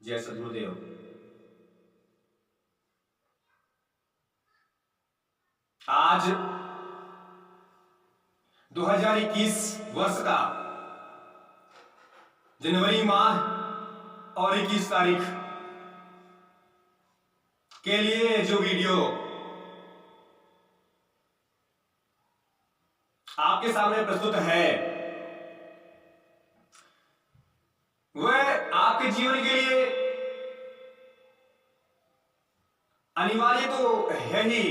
जय सद्गुरुदेव। आज 2021 वर्ष का जनवरी माह और 21 तारीख के लिए जो वीडियो आपके सामने प्रस्तुत है वह आपके जीवन के लिए अनिवार्य तो है ही,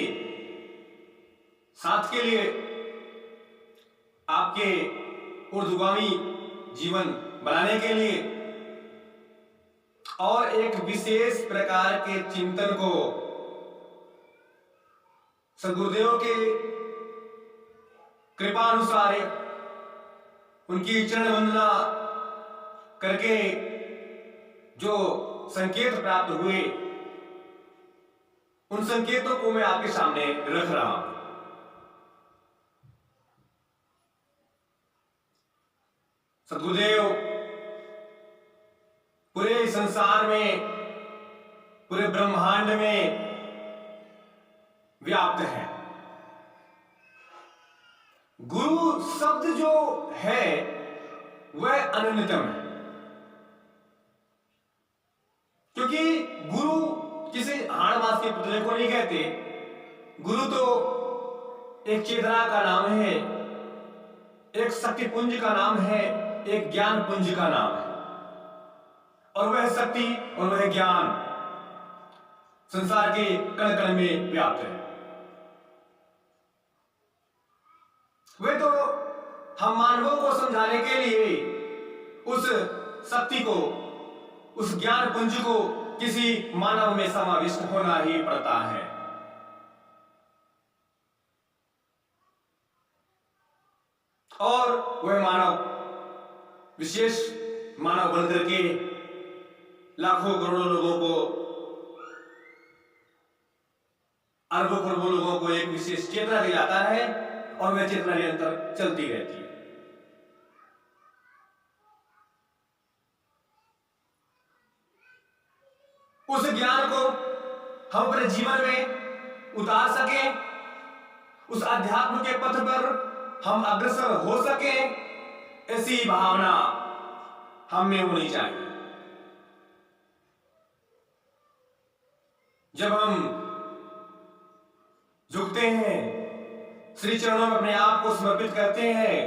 साथ के लिए आपके ऊर्ध्वगामी जीवन बनाने के लिए और एक विशेष प्रकार के चिंतन को सद्गुरुदेव के कृपानुसार उनकी चरण वंदना करके जो संकेत प्राप्त हुए उन संकेतों को मैं आपके सामने रख रहा हूं। सद्गुरुदेव पूरे संसार में, पूरे ब्रह्मांड में व्याप्त है। गुरु शब्द जो है वह अनन्यतम है, क्योंकि गुरु किसी हाड़ मास के पुतले को नहीं कहते। गुरु तो एक चेतना का नाम है, एक शक्ति पुंज का नाम है, एक ज्ञान पुंज का नाम है, और वह शक्ति और वह ज्ञान संसार के कण कण में व्याप्त है। वे तो हम मानवों को समझाने के लिए उस शक्ति को, उस ज्ञान पुंज को किसी मानव में समाविष्ट होना ही पड़ता है। और वह मानव विशेष मानव बन करके लाखों करोड़ों लोगों को, अरबों खरबों लोगों को एक विशेष चेतना दिलाता है और वह चेतना निरंतर चलती रहती है। उस ज्ञान को हम अपने जीवन में उतार सकें, उस अध्यात्म के पथ पर हम अग्रसर हो सकें, ऐसी भावना हम में होनी चाहिए। जब हम झुकते हैं, श्री चरणों में अपने आप को समर्पित करते हैं,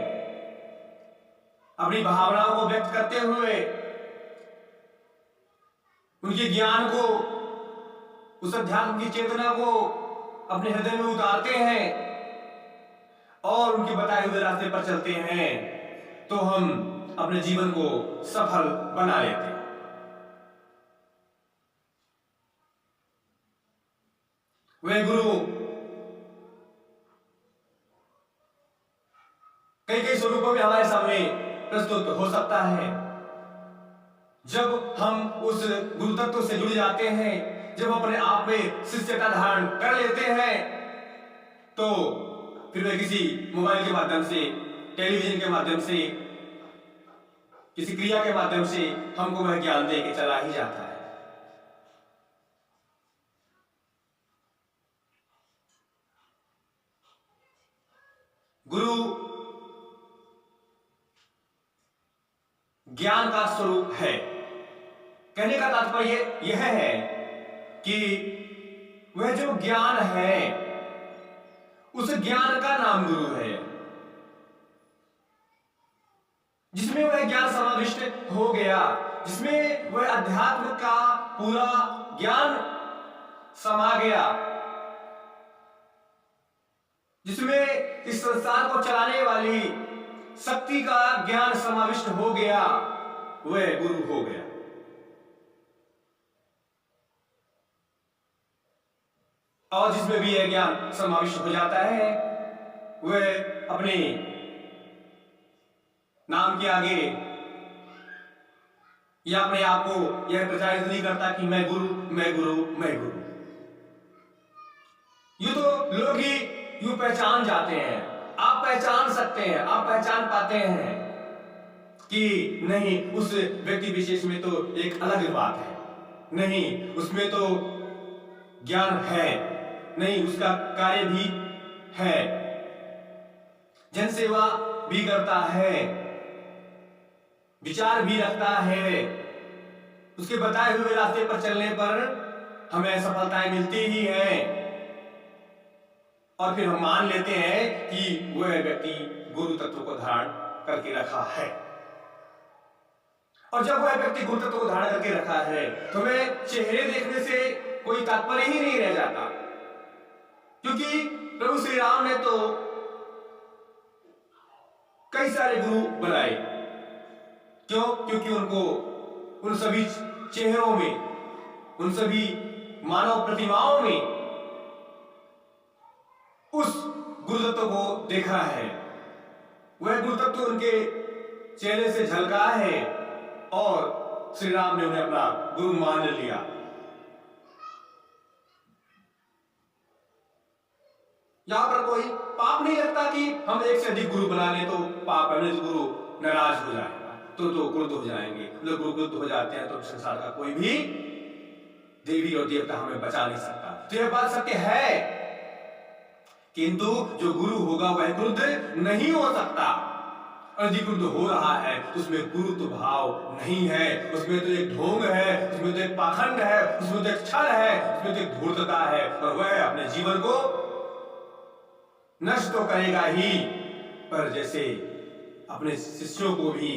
अपनी भावनाओं को व्यक्त करते हुए उनके ज्ञान को, उस अध्यात्म की चेतना को अपने हृदय में उतारते हैं और उनके बताए हुए रास्ते पर चलते हैं, तो हम अपने जीवन को सफल बना लेते हैं। वह गुरु कई कई स्वरूपों में हमारे सामने प्रस्तुत हो सकता है। जब हम उस गुरु तत्व से जुड़ जाते हैं, जब हम अपने आप में शिष्यता धारण कर लेते हैं, तो फिर वह किसी मोबाइल के माध्यम से, टेलीविजन के माध्यम से, किसी क्रिया के माध्यम से हमको वह ज्ञान दे के चला ही जाता है। गुरु ज्ञान का स्वरूप है। कहने का तात्पर्य यह है कि वह जो ज्ञान है, उस ज्ञान का नाम गुरु है, जिसमें वह ज्ञान समाविष्ट हो गया, जिसमें वह अध्यात्म का पूरा ज्ञान समा गया, जिसमें इस संसार को चलाने वाली शक्ति का ज्ञान समाविष्ट हो गया, वह गुरु हो गया। और जिसमें भी यह ज्ञान समाविष्ट हो जाता है, वह अपने नाम के आगे या अपने आप को यह प्रचारित नहीं करता कि मैं गुरु, मैं गुरु, मैं गुरु। यूं तो लोग ही यूं पहचान जाते हैं, आप पहचान सकते हैं, आप पहचान पाते हैं कि नहीं, उस व्यक्ति विशेष में तो एक अलग बात है। नहीं उसमें तो ज्ञान है, नहीं उसका कार्य भी है, जनसेवा भी करता है, विचार भी रखता है, उसके बताए हुए रास्ते पर चलने पर हमें सफलताएं मिलती ही हैं और फिर हम मान लेते हैं कि वह व्यक्ति गुरु तत्व को धारण करके रखा है। और जब वह व्यक्ति गुरु तत्व को धारण करके रखा है तो हमें चेहरे देखने से कोई तात्पर्य ही नहीं रह जाता, क्योंकि प्रभु श्री राम ने तो कई सारे गुरु बनाए। क्यों? क्योंकि उनको उन सभी चेहरों में, उन सभी मानव प्रतिमाओं में उस गुरुतत्व को देखा है। वह गुरुतत्व उनके चेहरे से झलका है और श्री राम ने उन्हें अपना गुरु मान लिया। यहां पर कोई पाप नहीं लगता कि हम एक से अधिक गुरु बना लें तो पाप है, तो गुरु नाराज हो जाएगा, तो क्रुद्ध हो जाएंगे। लोग क्रुद्ध हो जाते हैं तो संसार का कोई भी देवी और देवता हमें बचा नहीं सकता। तो यह बात सत्य है, किंतु जो गुरु होगा वह क्रुद्ध नहीं हो सकता। और यदि क्रुद्ध हो रहा है तो उसमें गुरुत्व भाव नहीं है, उसमें तो एक ढोंग है, उसमें तो एक पाखंड है, उसमें तो एक छल है, उसमें तो एक धूर्तता है, और वह अपने जीवन को नष्ट तो करेगा ही, पर जैसे अपने शिष्यों को भी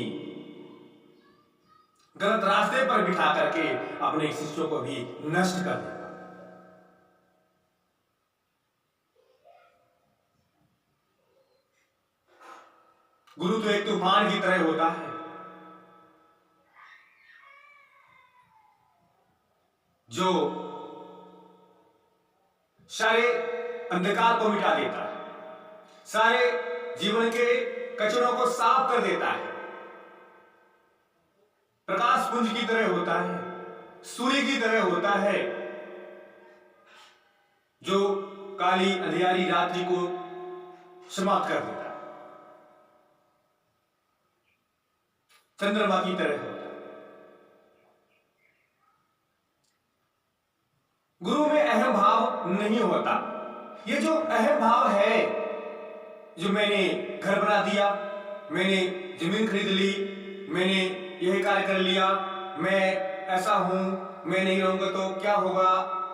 गलत रास्ते पर बिठा करके अपने शिष्यों को भी नष्ट कर देगा। गुरु तो एक तूफान की तरह होता है जो सारे अंधकार को मिटा देता है, सारे जीवन के कचरों को साफ कर देता है, प्रकाश पुंज की तरह होता है, सूर्य की तरह होता है जो काली अंधियारी रात्रि को समाप्त कर देता है, चंद्रमा की तरह होता है। गुरु में अहम भाव नहीं होता। ये जो अहम भाव है, जो मैंने घर बना दिया, मैंने जमीन खरीद ली, मैंने यह कार्य कर लिया, मैं ऐसा हूं, मैं नहीं रहूंगा तो क्या होगा,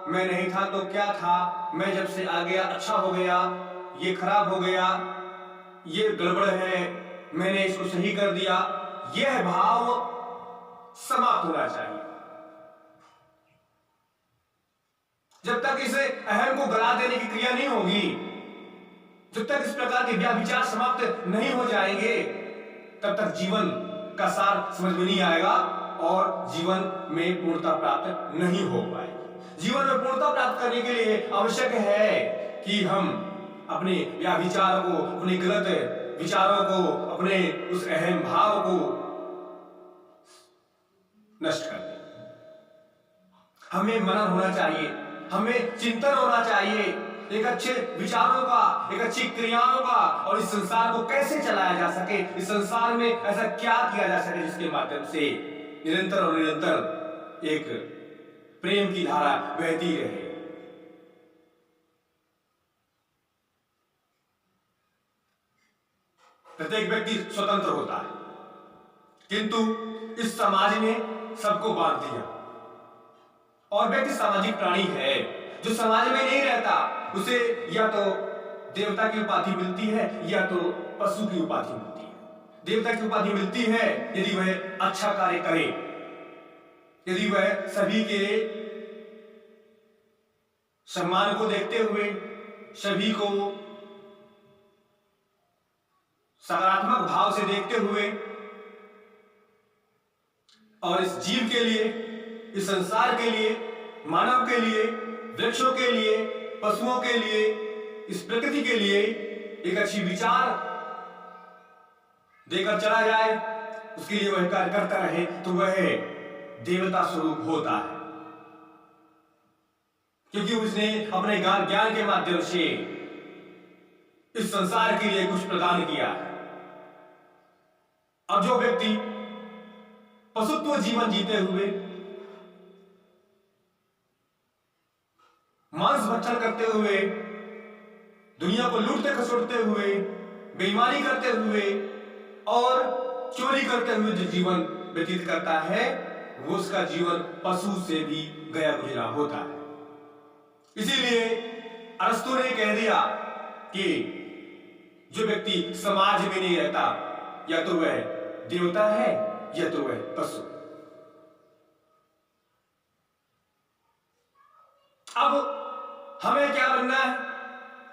मैं नहीं था तो क्या था, मैं जब से आ गया अच्छा हो गया, ये खराब हो गया, ये गड़बड़ है, मैंने इसको सही कर दिया, यह भाव समाप्त होना चाहिए। जब तक इस अहम को गला देने की क्रिया नहीं होगी, जब तक इस प्रकार के विचार समाप्त नहीं हो जाएंगे, तब तक जीवन का सार समझ में नहीं आएगा और जीवन में पूर्णता प्राप्त नहीं हो पाएगी। जीवन में पूर्णता प्राप्त करने के लिए आवश्यक है कि हम अपने विचारों को, अपने गलत विचारों को, अपने उस अहम भाव को नष्ट कर दें। हमें मनन होना चाहिए, हमें चिंतन होना चाहिए एक अच्छे विचारों का, एक अच्छी क्रियाओं का, और इस संसार को कैसे चलाया जा सके, इस संसार में ऐसा क्या किया जा सके जिसके माध्यम से निरंतर और निरंतर एक प्रेम की धारा बहती रहे। प्रत्येक व्यक्ति स्वतंत्र होता है, किंतु इस समाज ने सबको बांध दिया, और व्यक्ति सामाजिक प्राणी है। जो समाज में नहीं रहता उसे या तो देवता की उपाधि मिलती है या तो पशु की उपाधि मिलती है। देवता की उपाधि मिलती है यदि वह अच्छा कार्य करे, यदि वह सभी के सम्मान को देखते हुए, सभी को सकारात्मक भाव से देखते हुए, और इस जीव के लिए, इस संसार के लिए, मानव के लिए, वृक्षों के लिए, पशुओं के लिए, इस प्रकृति के लिए एक अच्छी विचार देकर चला जाए, उसके लिए वह कार्य करता रहे, तो वह देवता स्वरूप होता है, क्योंकि उसने अपने ज्ञान के माध्यम से इस संसार के लिए कुछ प्रदान किया है। अब जो व्यक्ति पशुत्व जीवन जीते हुए मांस भक्षण करते हुए, दुनिया को लूटते खसोटते हुए, बेईमानी करते हुए और चोरी करते हुए जो जीवन व्यतीत करता है, वो उसका जीवन पशु से भी गया गुजरा होता है। इसीलिए अरस्तु ने कह दिया कि जो व्यक्ति समाज में नहीं रहता, या तो वह देवता है या तो वह पशु। अब हमें क्या बनना है,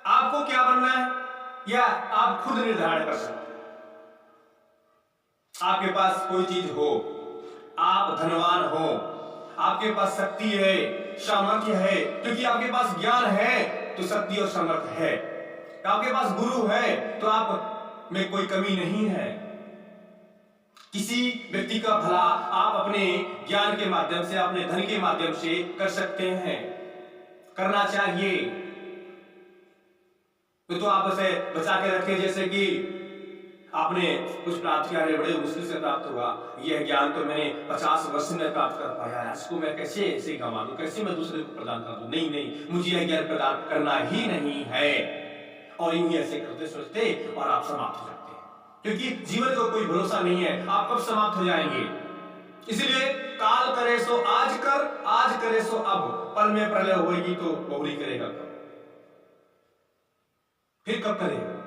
आपको क्या बनना है, या आप खुद निर्धारण कर सकते हैं। आपके पास कोई चीज हो, आप धनवान हो, आपके पास शक्ति है, सामर्थ्य है, क्योंकि आपके पास ज्ञान है तो शक्ति और सामर्थ्य है। आपके पास गुरु है तो आप में कोई कमी नहीं है। किसी व्यक्ति का भला आप अपने ज्ञान के माध्यम से, अपने धन के माध्यम से कर सकते हैं, करना चाहिए। तो आप उसे बचा के रखें, जैसे कि आपने कुछ प्राप्त किया है, बड़े मुश्किल से प्राप्त हुआ, यह ज्ञान तो मैंने 50 वर्ष में प्राप्त कर पाया है, इसको मैं कैसे ऐसे गंवा दूं, कैसे मैं दूसरे को प्रदान कर दूं। नहीं, मुझे यह ज्ञान प्रदान करना ही नहीं है। और यूं ऐसे करते सोचते और आप समाप्त हो जाते हैं, क्योंकि जीवन का कोई भरोसा नहीं है, आप कब समाप्त हो जाएंगे। इसलिए काल करे सो आज कर, आज करे सो अब, पल में प्रलय होगी तो बहुरी करेगा कब, फिर कब करेगा।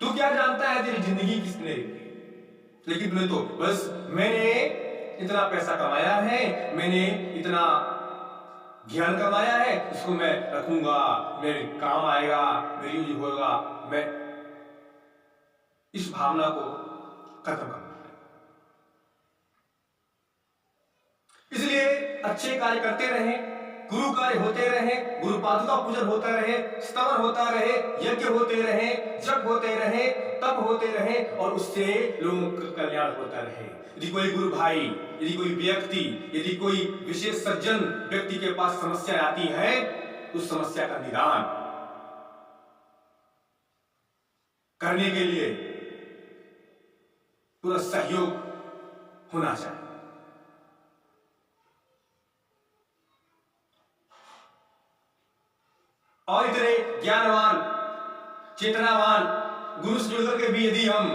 तू क्या जानता है तेरी जिंदगी किसने लिखी, लेकिन तूने तो बस मैंने इतना पैसा कमाया है, मैंने इतना ज्ञान कमाया है, इसको मैं रखूंगा, मेरे काम आएगा, मेरी यूज होगा, मैं इस भावना को खत्म करना है। इसलिए अच्छे कार्य करते रहें, गुरु कार्य होते रहे, गुरु पादुका पूजन होता रहे, स्तवन होता रहे, यज्ञ होते रहे, जप होते रहे, तप होते रहे, और उससे लोगों का कल्याण होता रहे। यदि कोई गुरु भाई, यदि कोई व्यक्ति, यदि कोई विशेष सज्जन व्यक्ति के पास समस्या आती है, उस समस्या का निदान करने के लिए पूरा सहयोग होना चाहिए। और इतने ज्ञानवान, चेतनावान गुरु से जुड़कर के भी यदि हम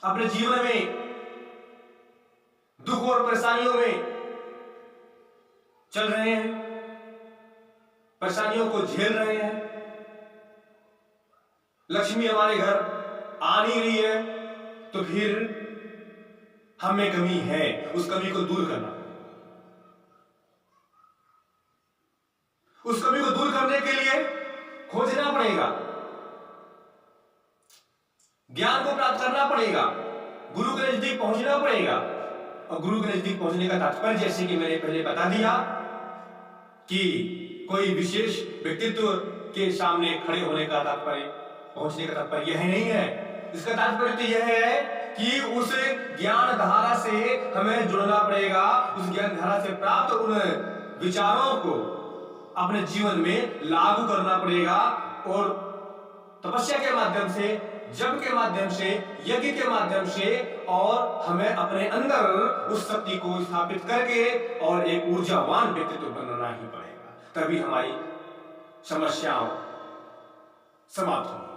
अपने जीवन में दुख और परेशानियों में चल रहे हैं, परेशानियों को झेल रहे हैं, लक्ष्मी हमारे घर आ नहीं रही है, तो फिर हम में कमी है, उस कमी को दूर करना, उस कमी को दूर करने के लिए खोजना पड़ेगा, ज्ञान को प्राप्त करना पड़ेगा, गुरु के नजदीक पहुंचना पड़ेगा। और गुरु के नजदीक पहुंचने का तात्पर्य, जैसे कि मैंने पहले बता दिया, कि कोई विशेष व्यक्तित्व के सामने खड़े होने का तात्पर्य, पहुंचने का तात्पर्य यह नहीं है। इसका तात्पर्य तो यह है कि उस ज्ञान धारा से हमें जुड़ना पड़ेगा, उस ज्ञान धारा से प्राप्त उन विचारों को अपने जीवन में लागू करना पड़ेगा, और तपस्या के माध्यम से, जप के माध्यम से, यज्ञ के माध्यम से, और हमें अपने अंदर उस शक्ति को स्थापित करके और एक ऊर्जावान व्यक्तित्व बनना ही पड़ेगा, तभी हमारी समस्याओं समाप्त होंगी।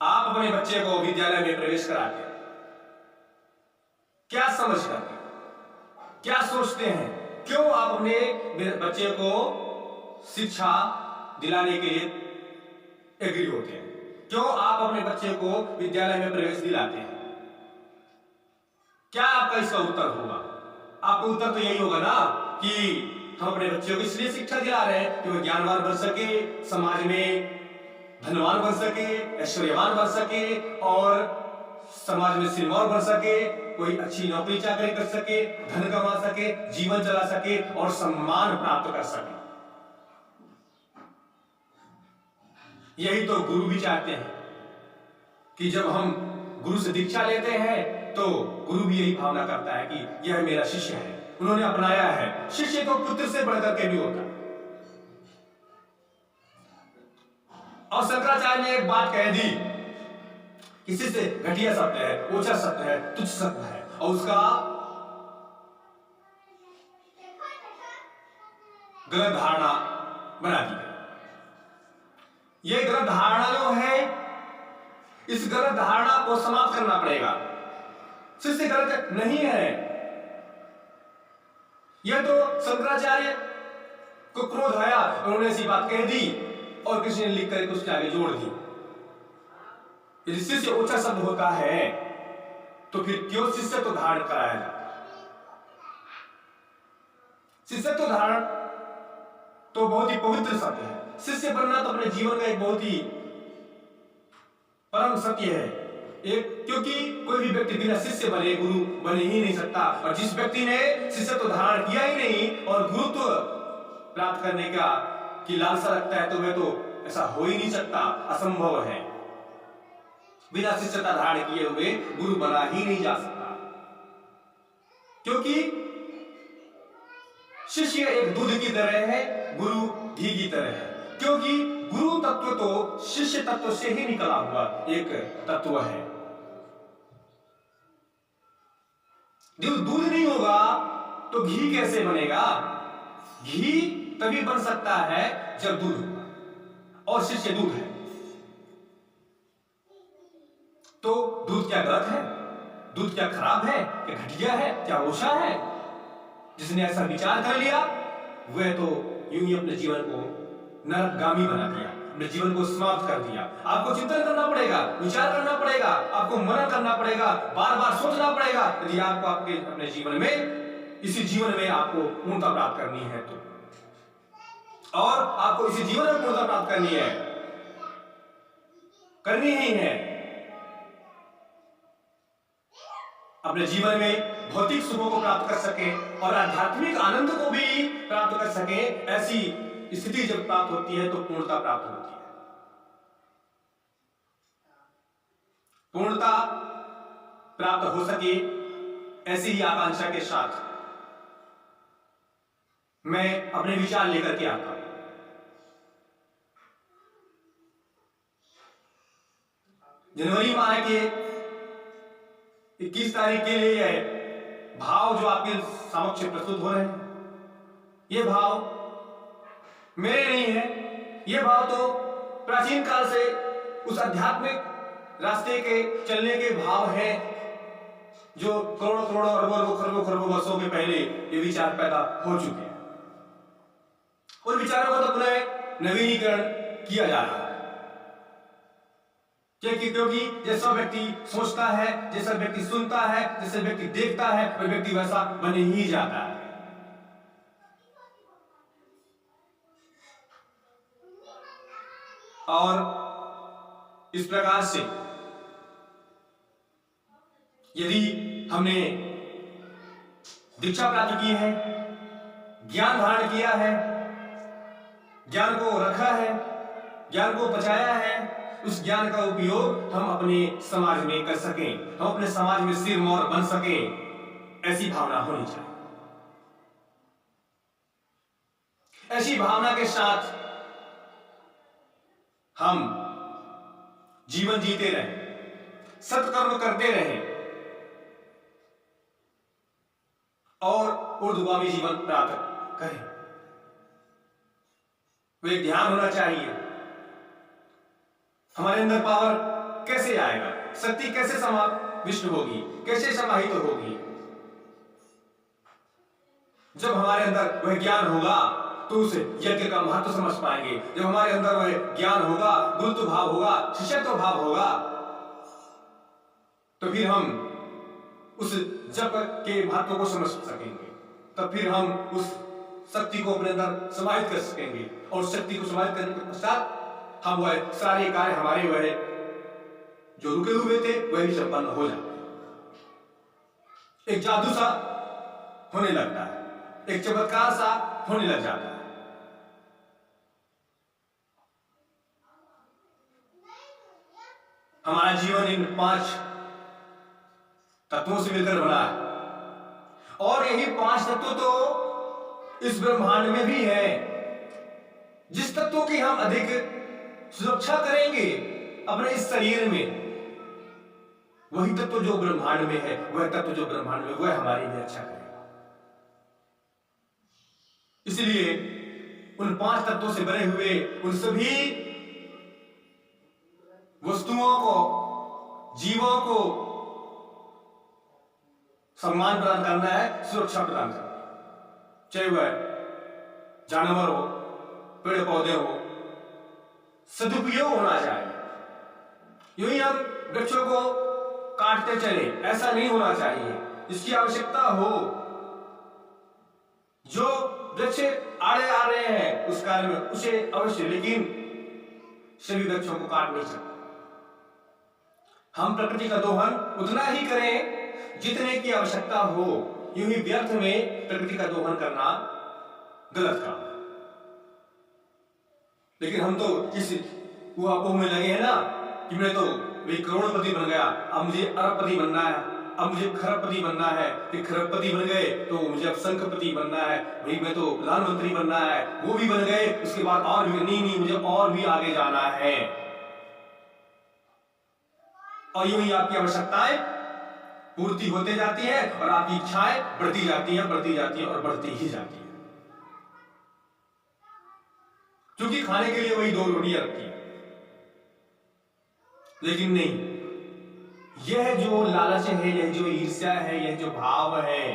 आप अपने बच्चे को विद्यालय में प्रवेश कराते हैं, क्या समझकर, क्या सोचते हैं, क्यों आप अपने बच्चे को शिक्षा दिलाने के लिए एग्री होते हैं, क्यों आप अपने बच्चे को विद्यालय में प्रवेश दिलाते हैं? क्या आपका इसका उत्तर होगा? आपका उत्तर तो यही होगा ना कि हम अपने बच्चों को इसलिए शिक्षा दिला रहे हैं कि वो ज्ञानवान बन सके, समाज में धनवान बन सके, ऐश्वर्यवान बन सके, और समाज में सिरमौर बन सके, कोई अच्छी नौकरी चाकरी कर सके, धन कमा सके, जीवन चला सके और सम्मान प्राप्त कर सके। यही तो गुरु भी चाहते हैं कि जब हम गुरु से दीक्षा लेते हैं तो गुरु भी यही भावना करता है कि यह मेरा शिष्य है, उन्होंने अपनाया है। शिष्य तो पुत्र से बढ़कर के भी होता है। और शंकराचार्य ने एक बात कह दी किसी से घटिया शब्द है, ओछा शब्द है, तुच्छ शब्द है और उसका गलत धारणा बना दी गई। ये गलत धारणा जो है, इस गलत धारणा को समाप्त करना पड़ेगा। शिष्य गलत नहीं है। यह तो शंकराचार्य को क्रोध आया, उन्होंने ऐसी बात कह दी और किसी ने लिख कर उसके आगे जोड़ दी। यदि शिष्य ऊंचा शब्द होता है तो फिर क्यों शिष्य तो धारण कराया जाता है? शिष्य तो धारण तो बहुत ही पवित्र सत्य है। शिष्य बनना तो अपने जीवन का एक बहुत ही परम सत्य है। एक क्योंकि कोई भी व्यक्ति बिना शिष्य बने गुरु बने ही नहीं सकता, और जिस व्यक्ति ने शिष्य तो धारण किया ही नहीं और गुरुत्व प्राप्त करने का की लालसा रखता है, तो वह तो ऐसा हो ही नहीं सकता, असंभव है। बिना शिष्यता धारण किए हुए गुरु बना ही नहीं जा सकता, क्योंकि शिष्य एक दूध की तरह है, गुरु घी की तरह है। क्योंकि गुरु तत्व तो शिष्य तत्व से ही निकला हुआ एक तत्व है। दूध नहीं होगा तो घी कैसे बनेगा? घी तभी बन सकता है जब दूध होगा, और शिष्य दूध है। तो दूध क्या गलत है? दूध क्या खराब है? क्या घटिया है? क्या ओछा है? जिसने ऐसा विचार कर लिया वह तो यूं ही अपने जीवन को नरकगामी बना दिया, अपने जीवन को समाप्त कर दिया। आपको चिंतन करना पड़ेगा, विचार करना पड़ेगा, आपको मनन करना पड़ेगा, बार बार सोचना पड़ेगा, यदि आपको आपके अपने जीवन में, इसी जीवन में आपको पूर्णता प्राप्त करनी है तो। और आपको इसी जीवन में पूर्णता प्राप्त करनी है, करनी ही है। अपने जीवन में भौतिक सुखों को प्राप्त कर सके और आध्यात्मिक आनंद को भी प्राप्त कर सके, ऐसी स्थिति जब प्राप्त होती है तो पूर्णता प्राप्त होती है। पूर्णता प्राप्त हो सके ऐसी ही आकांक्षा के साथ मैं अपने विचार लेकर के आता हूं। जनवरी माह के 21 तारीख के लिए यह भाव जो आपके समक्ष प्रस्तुत हो रहे हैं, ये भाव मेरे नहीं है। ये भाव तो प्राचीन काल से उस आध्यात्मिक रास्ते के चलने के भाव हैं, जो करोड़ों करोड़ों अरबों खरबों खरबों वर्षों के पहले ये विचार पैदा हो चुके हैं। उन विचारों को तो पुनः नवीनीकरण किया जा रहा है, क्योंकि जैसा व्यक्ति सोचता है, जैसा व्यक्ति सुनता है, जैसा व्यक्ति देखता है, वह व्यक्ति वैसा बन ही जाता है। और इस प्रकार से यदि हमने दीक्षा प्राप्त की है, ज्ञान धारण किया है, ज्ञान को रखा है, ज्ञान को बचाया है, उस ज्ञान का उपयोग हम अपने समाज में कर सकें, हम अपने समाज में सिरमौर बन सकें, ऐसी भावना होनी चाहिए। ऐसी भावना के साथ हम जीवन जीते रहें, सत्कर्म करते रहें और ऊर्ध्वगामी जीवन प्राप्त करें। वे ध्यान होना चाहिए, हमारे अंदर पावर कैसे आएगा, शक्ति कैसे समाविष्ट होगी, कैसे समाहित होगी। जब हमारे अंदर वह ज्ञान होगा तो उस यज्ञ का महत्व समझ पाएंगे। जब हमारे अंदर वह ज्ञान होगा, गुरुत्व भाव होगा, शिष्यत्व भाव होगा, तो फिर हम उस जप के महत्व को समझ सकेंगे। तब फिर हम उस शक्ति को अपने अंदर समाहित कर सकेंगे, और शक्ति को समाहित करने के पश्चात हम वह सारे कार्य हमारे वह जो रुके हुए थे वह भी संपन्न हो जाते हैं। एक जादू सा होने लगता है, एक चमत्कार सा होने लग जाता है। हमारा जीवन इन 5 तत्वों से मिलकर बना है, और यही 5 तत्व तो इस ब्रह्मांड में भी है। जिस तत्वों की हम अधिक सुरक्षा करेंगे अपने इस शरीर में, वही तत्व जो ब्रह्मांड में है, वह तत्व जो ब्रह्मांड में, वह हमारी भी रक्षा करेगा। इसलिए उन 5 तत्वों से बने हुए उन सभी वस्तुओं को, जीवों को सम्मान प्रदान करना है, सुरक्षा प्रदान करना है। चाहे वह जानवर हो, पेड़ पौधे हो, सदुपयोग होना चाहिए। यूं ही हम वृक्षों को काटते चले, ऐसा नहीं होना चाहिए। इसकी आवश्यकता हो, जो वृक्ष आड़े आ रहे हैं उस कार्य में उसे अवश्य, लेकिन सभी वृक्षों को काट नहीं सकते। हम प्रकृति का दोहन उतना ही करें जितने की आवश्यकता हो। यूं ही व्यर्थ में प्रकृति का दोहन करना गलत काम है। लेकिन हम तो इस ऊहापोह में लगे हैं ना कि मैं तो करोड़पति बन गया, अब मुझे अरबपति बनना है, अब मुझे खरबपति बनना है, फिर खरबपति बन गए तो मुझे अब शंखपति बनना है, भाई मैं तो प्रधानमंत्री बनना है, वो भी बन गए, उसके बाद और भी नहीं, मुझे और भी आगे जाना है। और यूं ही आपकी आवश्यकताएं पूर्ति होते जाती है और आपकी इच्छाएं बढ़ती जाती हैं, बढ़ती जाती हैं और बढ़ती ही जाती है। क्योंकि खाने के लिए वही 2 रोटियां रखी है। लेकिन नहीं, यह जो लालच है, यह जो ईर्ष्या है, यह जो भाव है,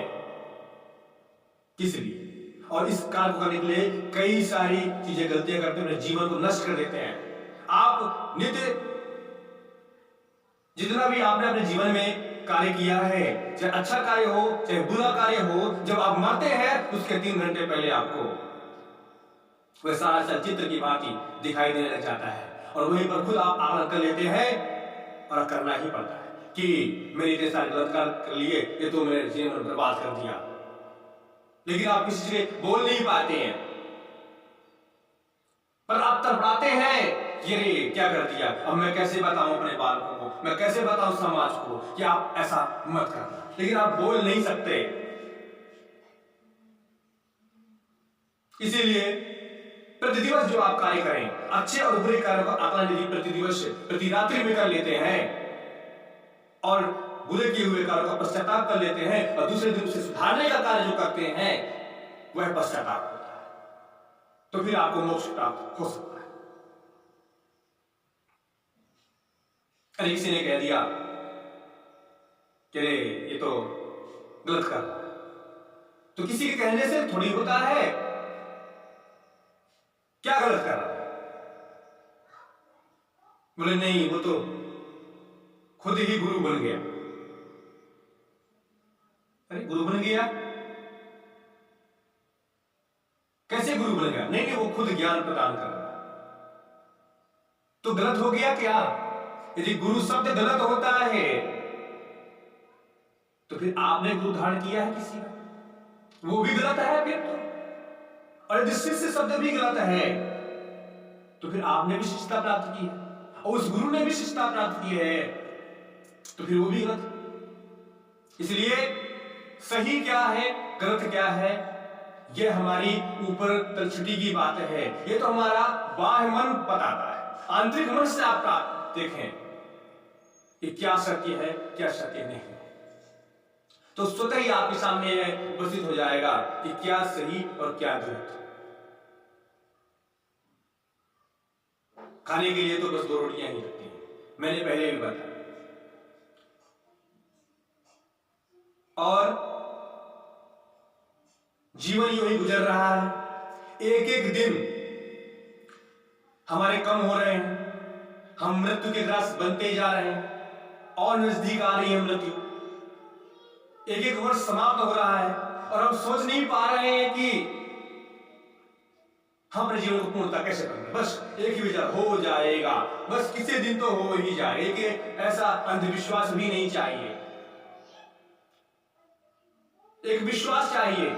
किस लिए? और इस कार्य को करने के लिए कई सारी चीजें, गलतियां करते हैं, जीवन को नष्ट कर देते हैं। आप नित्य जितना भी आपने अपने जीवन में कार्य किया है, चाहे अच्छा कार्य हो चाहे बुरा कार्य हो, जब आप मरते हैं उसके 3 घंटे पहले आपको वह सारा चलचित्र की भांति दिखाई देने लग जाता है। और वहीं पर खुद आप आकलन कर लेते हैं और करना ही पड़ता है कि मैंने इतने सारे गलत कार्य कर लिए, ये तो मेरे जीवन में बर्बाद कर दिया। लेकिन आप किसी से बोल नहीं पाते हैं, पर आप तड़पाते हैं कि अरे क्या कर दिया, अब मैं कैसे बताऊं अपने बालकों को, मैं कैसे बताऊं समाज को कि आप ऐसा मत करना। लेकिन आप बोल नहीं सकते। इसीलिए प्रतिदिवस जो आप कार्य करें, अच्छे और बुरे कार्यों का आकलन यदि प्रतिदिवस प्रति रात्रि में कर लेते हैं और बुरे किए हुए कार्यों का पश्चाताप कर लेते हैं और दूसरे दिन उसे सुधारने का कार्य जो करते हैं वह पश्चाताप होता है, तो फिर आपको मोक्ष प्राप्त हो सकता है। अरे किसी ने कह दिया कि ये तो गलत कर रहा है, तो किसी के कहने से थोड़ी होता है क्या गलत कर रहा है। बोले नहीं, वो तो खुद ही गुरु बन गया। अरे गुरु बन गया कैसे? गुरु बन गया? नहीं, वो खुद ज्ञान प्रदान कर रहा है, तो गलत हो गया क्या? यदि गुरु शब्द गलत होता है तो फिर आपने गुरु धारण किया है किसी का, वो भी गलत है फिर तो। और यदि शिष्य शब्द भी गलत है तो फिर आपने भी शिष्यता प्राप्त की है और उस गुरु ने भी शिष्यता प्राप्त की है, तो फिर वो भी गलत। इसलिए सही क्या है गलत क्या है, यह हमारी ऊपर तलछटी की बात है। यह तो हमारा बाह्य मन बताता है। आंतरिक मन से आप देखें कि क्या सत्य है क्या सत्य नहीं है, तो स्वतः ही आपके सामने उपस्थित हो जाएगा कि क्या सही और क्या गलत। खाने के लिए तो बस 2 रोटियां ही लगती हैं, मैंने पहले भी बताया। और जीवन यूं ही गुजर रहा है। एक एक दिन हमारे कम हो रहे हैं, हम मृत्यु के ग्रास बनते जा रहे हैं और नजदीक आ रही है मृत्यु। एक एक वर्ष समाप्त हो रहा है और हम सोच नहीं पा रहे हैं कि हम अपने जीवन को पूर्णता कैसे करेंगे। बस एक ही विचार, हो जाएगा, बस किसी दिन तो हो ही जाए। एक ऐसा अंधविश्वास भी नहीं चाहिए, एक विश्वास चाहिए।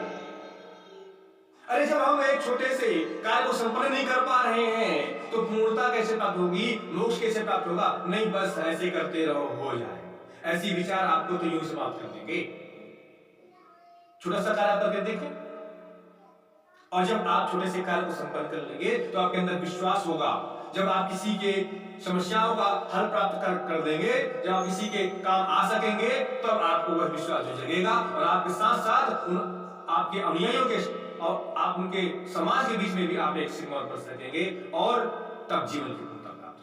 अरे जब हम एक छोटे से कार्य को संपन्न नहीं कर पा रहे हैं तो पूर्णता कैसे प्राप्त होगी, मोक्ष कैसे प्राप्त होगा? नहीं, बस ऐसे करते रहो, हो जाए। ऐसी विचार आपको तो यूं समाप्त कर देंगे। छोटा सा कार्य आप करके देखें, और जब आप छोटे से कार्य को संपन्न कर लेंगे तो आपके अंदर विश्वास होगा। जब आप किसी के समस्याओं का हल प्राप्त कर देंगे, जब आप किसी के काम आ सकेंगे, तब आपको वह विश्वास जो जगेगा और आपके साथ साथ उन आपके अनुयायियों के और आप उनके समाज के बीच में भी आप एक सिग्मा बन सकेंगे और तब जीवन की पूर्णता प्राप्त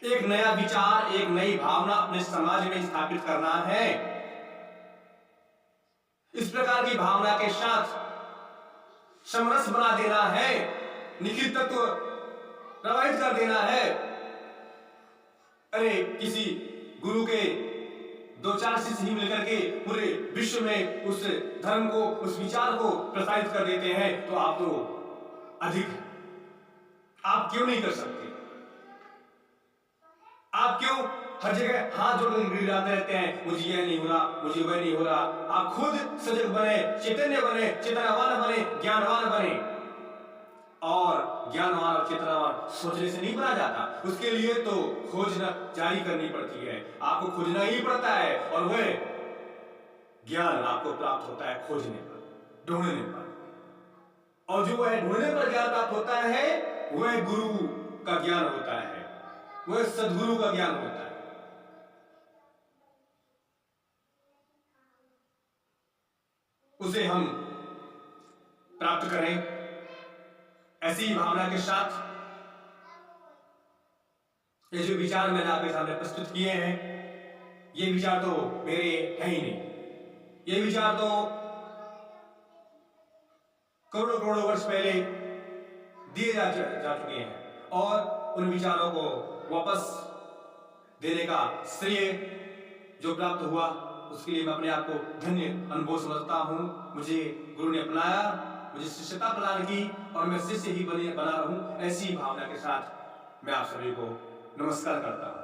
होगी। एक नया विचार, एक नई भावना अपने समाज में स्थापित करना है। इस प्रकार की भावना के साथ समरस बना देना है, निखिल तत्व प्रवाहित कर देना है। अरे किसी गुरु के 2-4 शिष्य ही मिलकर के पूरे विश्व में उस धर्म को, उस विचार को प्रसारित कर देते हैं, तो आप तो अधिक, आप क्यों नहीं कर सकते? आप क्यों हर जगह हाथ जोड़कर गिड़गिड़ाते रहते हैं, मुझे यह नहीं हो रहा, मुझे वह नहीं हो रहा? आप खुद सजग बने, चैतन्य बने, चेतनावान बने, ज्ञानवान बने। और ज्ञानवान और चेतनावान सोचने से नहीं बना जाता, उसके लिए तो खोजना जारी करनी पड़ती है, आपको खोजना ही पड़ता है। और वह ज्ञान आपको प्राप्त होता है खोजने पर, ढूंढने पर। और जो वह ढूंढने पर ज्ञान प्राप्त होता है, वह गुरु का ज्ञान होता है, वह सद्गुरु का ज्ञान होता है। उसे हम प्राप्त करें ऐसी भावना के साथ। ये जो विचार मैंने आपके सामने प्रस्तुत किए हैं, ये विचार तो मेरे हैं ही नहीं, ये विचार तो करोड़ों करोड़ों वर्ष पहले दिए जा चुके हैं। और उन विचारों को वापस देने का श्रेय जो प्राप्त हुआ, उसके लिए मैं अपने आप को धन्य अनुभव समझता हूं। मुझे गुरु ने अपनाया, मुझे शिष्यता प्रदान की और मैं शिष्य ही बना रहूं, ऐसी भावना के साथ मैं आप सभी को नमस्कार करता हूं।